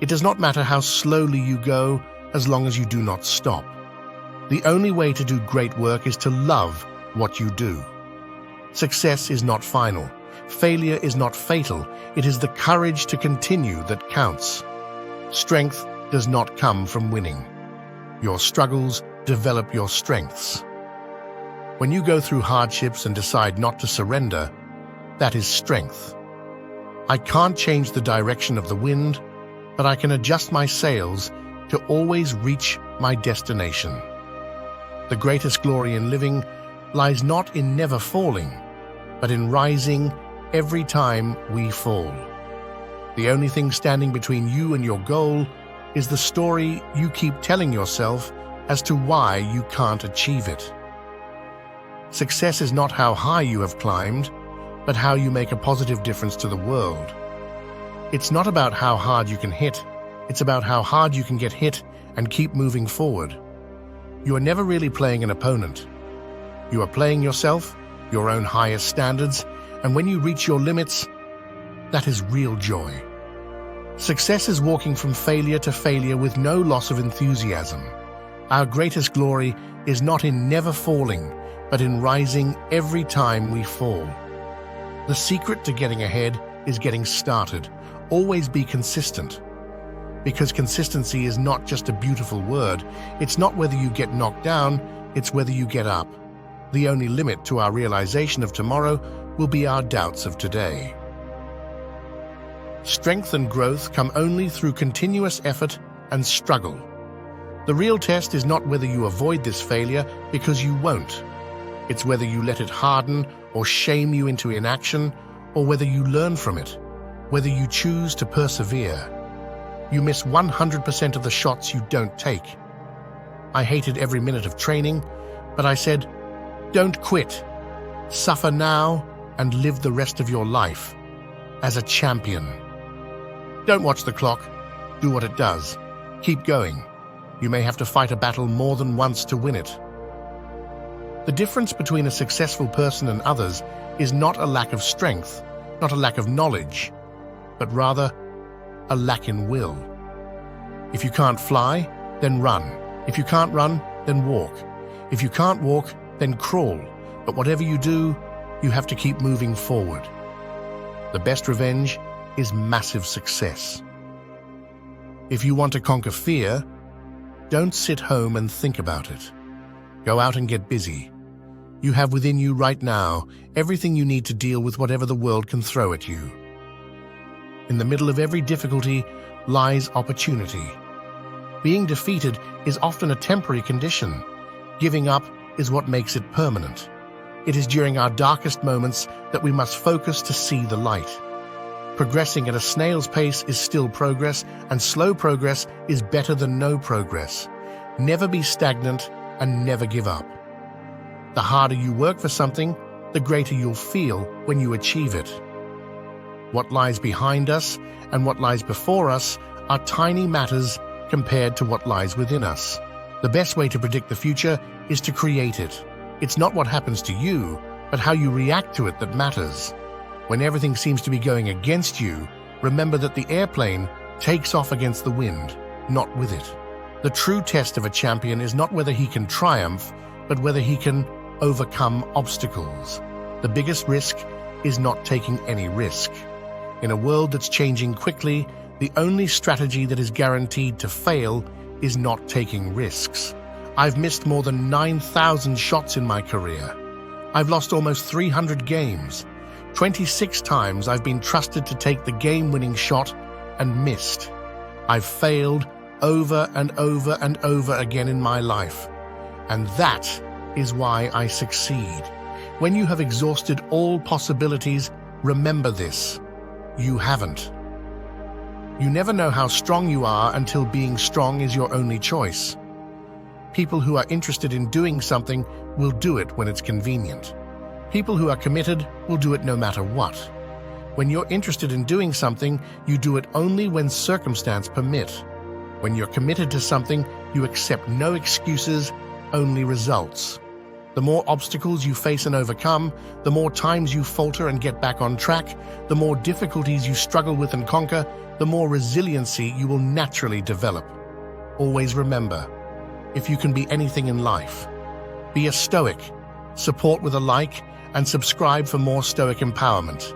It does not matter how slowly you go, as long as you do not stop. The only way to do great work is to love what you do. Success is not final. Failure is not fatal. It is the courage to continue that counts. Strength does not come from winning. Your struggles develop your strengths. When you go through hardships and decide not to surrender, that is strength. I can't change the direction of the wind, but I can adjust my sails to always reach my destination. The greatest glory in living lies not in never falling, but in rising every time we fall. The only thing standing between you and your goal is the story you keep telling yourself as to why you can't achieve it. Success is not how high you have climbed, but how you make a positive difference to the world. It's not about how hard you can hit, it's about how hard you can get hit and keep moving forward. You are never really playing an opponent. You are playing yourself, your own highest standards, and when you reach your limits, that is real joy. Success is walking from failure to failure with no loss of enthusiasm. Our greatest glory is not in never falling, but in rising every time we fall. The secret to getting ahead is getting started. Always be consistent. Because consistency is not just a beautiful word. It's not whether you get knocked down, it's whether you get up. The only limit to our realization of tomorrow will be our doubts of today. Strength and growth come only through continuous effort and struggle. The real test is not whether you avoid this failure, because you won't. It's whether you let it harden or shame you into inaction, or whether you learn from it, whether you choose to persevere. You miss 100% of the shots you don't take. I hated every minute of training, but I said, don't quit. Suffer now and live the rest of your life as a champion. Don't watch the clock. Do what it does. Keep going. You may have to fight a battle more than once to win it. The difference between a successful person and others is not a lack of strength, not a lack of knowledge, but rather a lack in will. If you can't fly, then run. If you can't run, then walk. If you can't walk, then crawl. But whatever you do, you have to keep moving forward. The best revenge is massive success. If you want to conquer fear, don't sit home and think about it. Go out and get busy. You have within you right now everything you need to deal with whatever the world can throw at you. In the middle of every difficulty lies opportunity. Being defeated is often a temporary condition. Giving up is what makes it permanent. It is during our darkest moments that we must focus to see the light. Progressing at a snail's pace is still progress, and slow progress is better than no progress. Never be stagnant and never give up. The harder you work for something, the greater you'll feel when you achieve it. What lies behind us and what lies before us are tiny matters compared to what lies within us. The best way to predict the future is to create it. It's not what happens to you, but how you react to it that matters. When everything seems to be going against you, remember that the airplane takes off against the wind, not with it. The true test of a champion is not whether he can triumph, but whether he can overcome obstacles. The biggest risk is not taking any risk. In a world that's changing quickly, the only strategy that is guaranteed to fail is not taking risks. I've missed more than 9,000 shots in my career. I've lost almost 300 games. 26 times I've been trusted to take the game-winning shot and missed. I've failed over and over and over again in my life. And that is why I succeed. When you have exhausted all possibilities, remember this: you haven't. You never know how strong you are until being strong is your only choice. People who are interested in doing something will do it when it's convenient. People who are committed will do it no matter what. When you're interested in doing something, you do it only when circumstance permit. When you're committed to something, you accept no excuses, only results. The more obstacles you face and overcome, the more times you falter and get back on track, the more difficulties you struggle with and conquer, the more resiliency you will naturally develop. Always remember, if you can be anything in life, be a Stoic. Support with a like and subscribe for more Stoic empowerment.